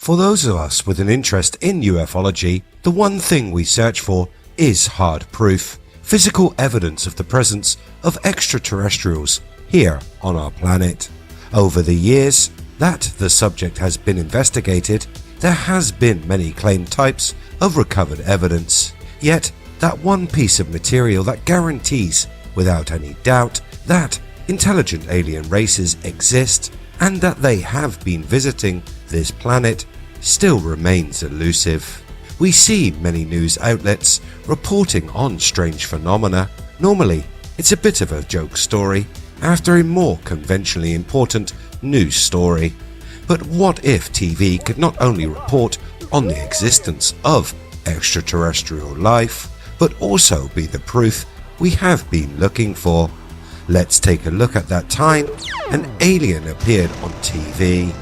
For those of us with an interest in ufology, the one thing we search for is hard proof, physical evidence of the presence of extraterrestrials here on our planet. Over the years that the subject has been investigated, there has been many claimed types of recovered evidence. Yet, that one piece of material that guarantees, without any doubt, that intelligent alien races exist and that they have been visiting this planet still remains elusive. We see many news outlets reporting on strange phenomena. Normally, it's a bit of a joke story after a more conventionally important news story. But what if TV could not only report on the existence of extraterrestrial life, but also be the proof we have been looking for? Let's take a look at that time an alien appeared on TV.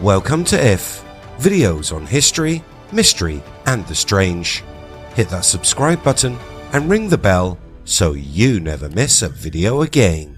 Welcome to IF, videos on history, mystery and the strange. Hit that subscribe button and ring the bell so you never miss a video again.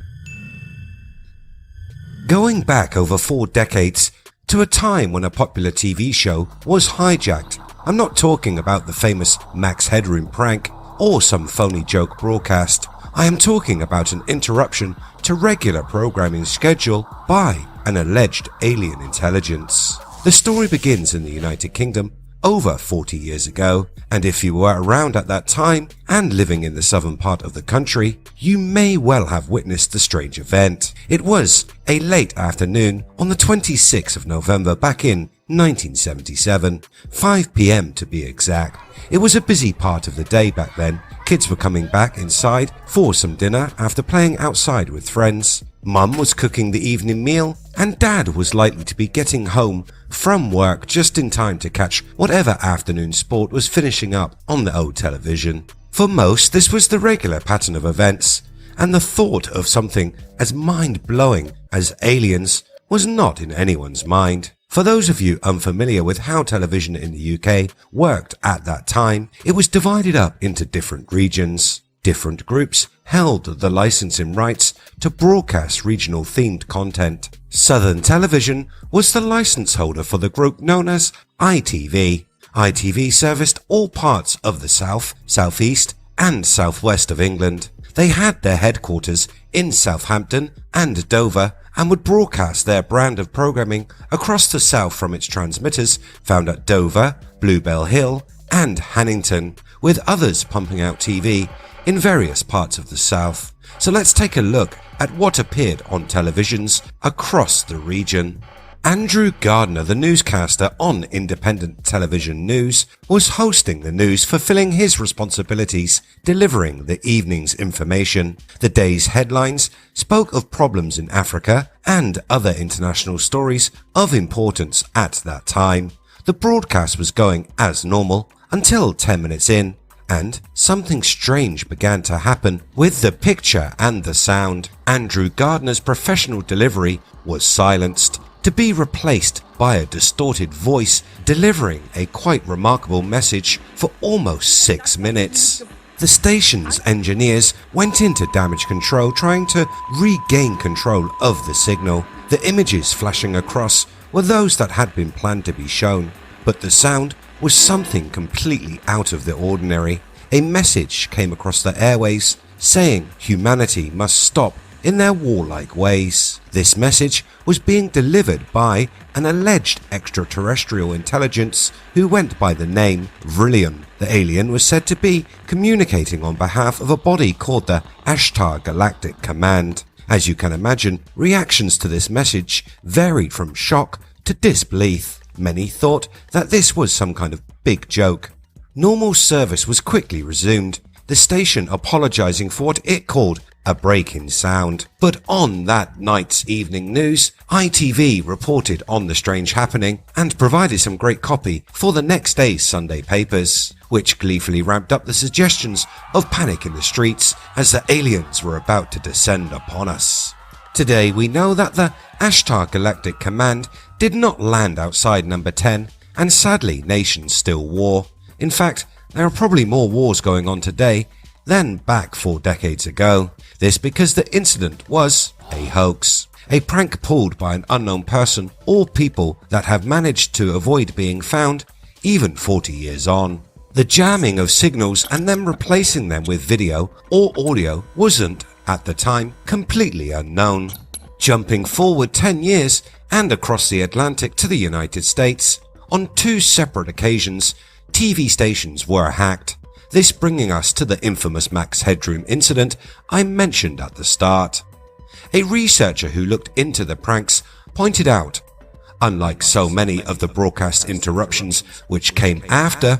Going back over 4 decades to a time when a popular TV show was hijacked, I'm not talking about the famous Max Headroom prank or some phony joke broadcast. I am talking about an interruption to regular programming schedule by an alleged alien intelligence. The story begins in the United Kingdom over 40 years ago, and if you were around at that time and living in the southern part of the country, you may well have witnessed the strange event. It was a late afternoon on the 26th of November back in 1977, 5 p.m. to be exact. It was a busy part of the day back then. Kids were coming back inside for some dinner after playing outside with friends. Mum was cooking the evening meal and Dad was likely to be getting home from work just in time to catch whatever afternoon sport was finishing up on the old television. For most, this was the regular pattern of events, and the thought of something as mind-blowing as aliens was not in anyone's mind. For those of you unfamiliar with how television in the UK worked at that time, it was divided up into different regions. Different groups held the licensing rights to broadcast regional themed content. Southern Television was the license holder for the group known as ITV. ITV serviced all parts of the south, southeast and southwest of England. They had their headquarters in Southampton and Dover and would broadcast their brand of programming across the south from its transmitters found at Dover, Bluebell Hill and Hannington, with others pumping out TV in various parts of the south. So let's take a look at what appeared on televisions across the region. Andrew Gardner, the newscaster on Independent Television News, was hosting the news, fulfilling his responsibilities, delivering the evening's information. The day's headlines spoke of problems in Africa and other international stories of importance at that time. The broadcast was going as normal until 10 minutes in, and something strange began to happen with the picture and the sound. Andrew Gardner's professional delivery was silenced, to be replaced by a distorted voice delivering a quite remarkable message for almost 6 minutes. The station's engineers went into damage control trying to regain control of the signal. The images flashing across were those that had been planned to be shown, but the sound was something completely out of the ordinary. A message came across the airways saying humanity must stop in their warlike ways. This message was being delivered by an alleged extraterrestrial intelligence who went by the name Vrillion. The alien was said to be communicating on behalf of a body called the Ashtar Galactic Command. As you can imagine, reactions to this message varied from shock to disbelief. Many thought that this was some kind of big joke. Normal service was quickly resumed, the station apologizing for what it called a break in sound. But on that night's evening news, ITV reported on the strange happening and provided some great copy for the next day's Sunday papers, which gleefully ramped up the suggestions of panic in the streets as the aliens were about to descend upon us. Today we know that the Ashtar Galactic Command did not land outside number 10, and sadly nations still war. In fact, there are probably more wars going on today than back 4 decades ago. This because the incident was a hoax. A prank pulled by an unknown person or people that have managed to avoid being found even 40 years on. The jamming of signals and then replacing them with video or audio wasn't, at the time, completely unknown. Jumping forward 10 years and across the Atlantic to the United States, on 2 separate occasions, TV stations were hacked, this bringing us to the infamous Max Headroom incident I mentioned at the start. A researcher who looked into the pranks pointed out, unlike so many of the broadcast interruptions which came after,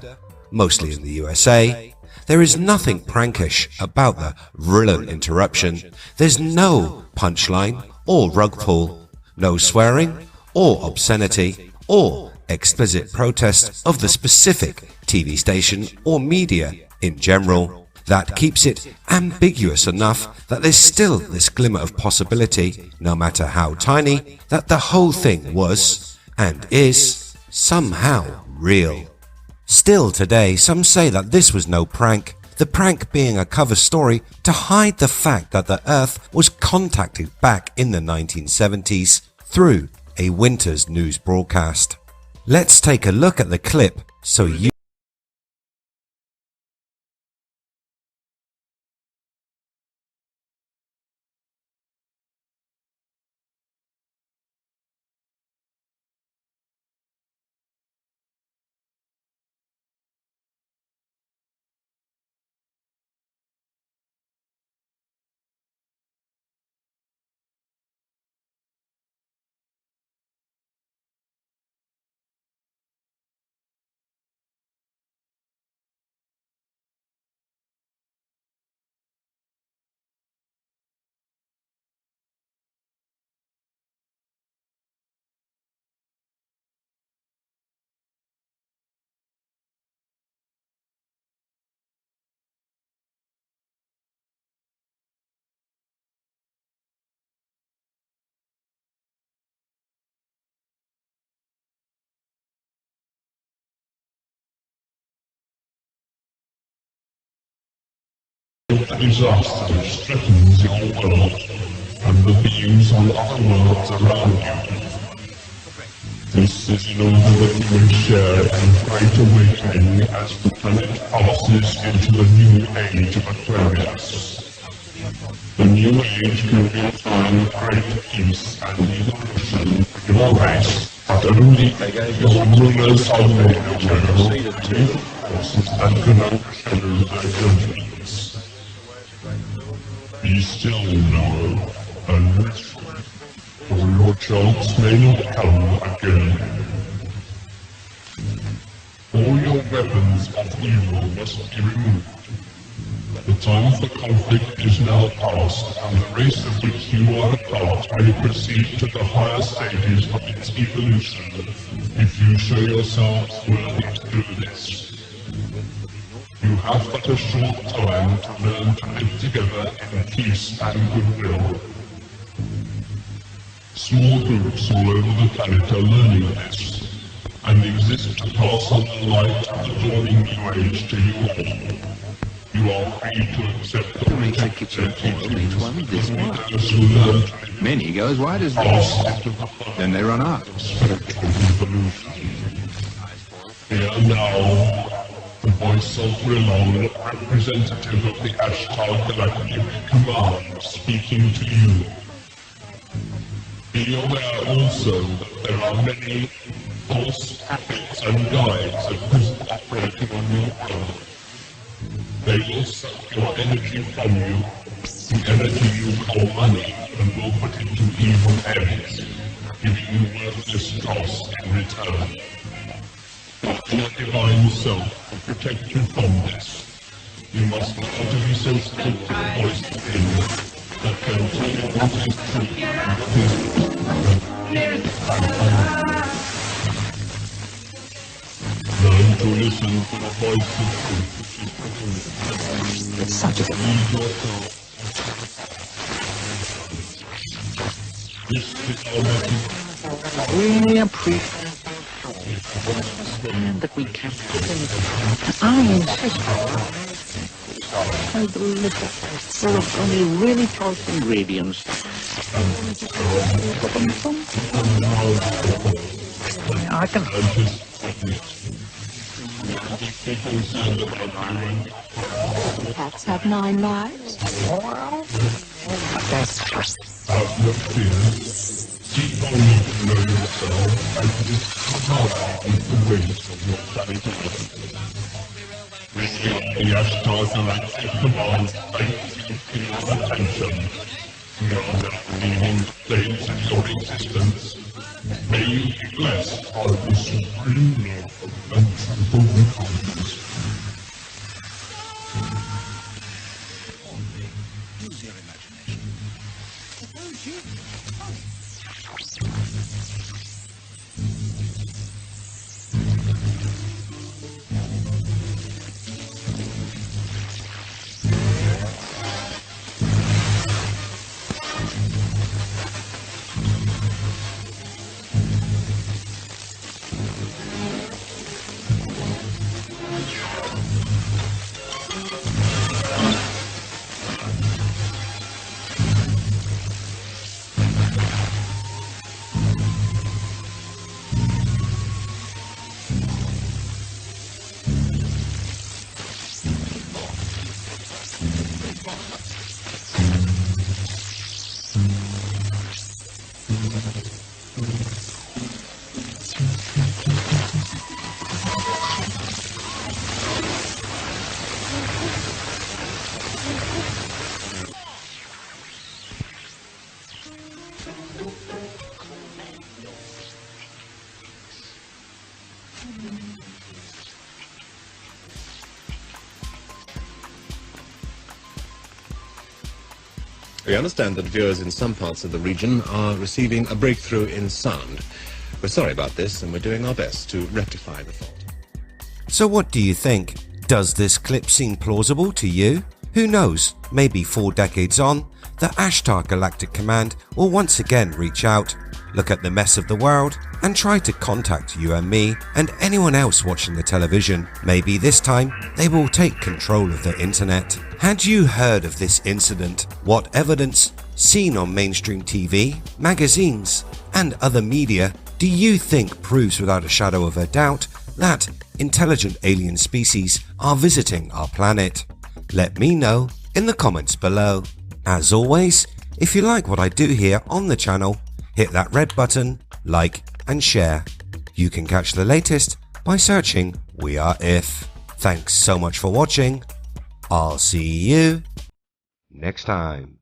mostly in the USA, there is nothing prankish about the Rillen interruption. There's no punchline or rug pull, no swearing or obscenity or explicit protest of the specific TV station or media in general. That keeps it ambiguous enough that there's still this glimmer of possibility, no matter how tiny, that the whole thing was and is somehow real. Still today, some say that this was no prank, the prank being a cover story to hide the fact that the Earth was contacted back in the 1970s through a winter's news broadcast. Let's take a look at the clip so you disaster which threatens your world and the beings on other worlds around you. This is in order that you may share in great awakening as the planet passes into a new age of Aquarius. The new age will be a time of great peace and evolution for your race, but only your rulers are made aware of new forces and can overshadow their judgments. Be still now, and rest, for your chance may not come again. All your weapons of evil must be removed. The time for conflict is now past, and the race of which you are a part may proceed to the higher stages of its evolution, if you show yourselves worthy to do this. You have but a short time to learn to live together in peace and goodwill. Small groups all over the planet are learning this, and exist to pass on the light of the dawning new age to you all. You are free to accept the protection of each one this much. Many go as wide as this, then they run out. Here now, the voice of Rillen, representative of the Ashtar Galactic Command, speaking to you. Be aware also that there are many false prophets and guides at present operating on your world. They will suck your energy from you, the energy you call money, and will put it to evil ends, giving you worthless dross in return. But your divine self will protect you from this. You must learn to be sensitive to the voice within that can tell you what is true and what is learn to listen to the voice of truth which is within you. It's such a Lead yourself. This is our message. I really appreciate that we can't have I insist on the little full of only really choice ingredients. I can. Cats have 9 lives. That's Have no fear. Keep on getting to know yourself and just come with the weight of your planet Earth. The Ashtar Galactic Command thanks you for your attention. Now that leaving the stage of your existence, may you be blessed by the supreme love and triple kindness. We understand that viewers in some parts of the region are receiving a breakthrough in sound. We're sorry about this, and we're doing our best to rectify the fault. So what do you think? Does this clip seem plausible to you? Who knows, maybe 4 decades on, the Ashtar Galactic Command will once again reach out, look at the mess of the world, and try to contact you and me and anyone else watching the television. Maybe this time they will take control of the internet. Had you heard of this incident? What evidence, seen on mainstream TV, magazines, and other media, do you think proves without a shadow of a doubt that intelligent alien species are visiting our planet? Let me know in the comments below. As always, if you like what I do here on the channel, hit that red button, like and share. You can catch the latest by searching We Are If. Thanks so much for watching. I'll see you next time.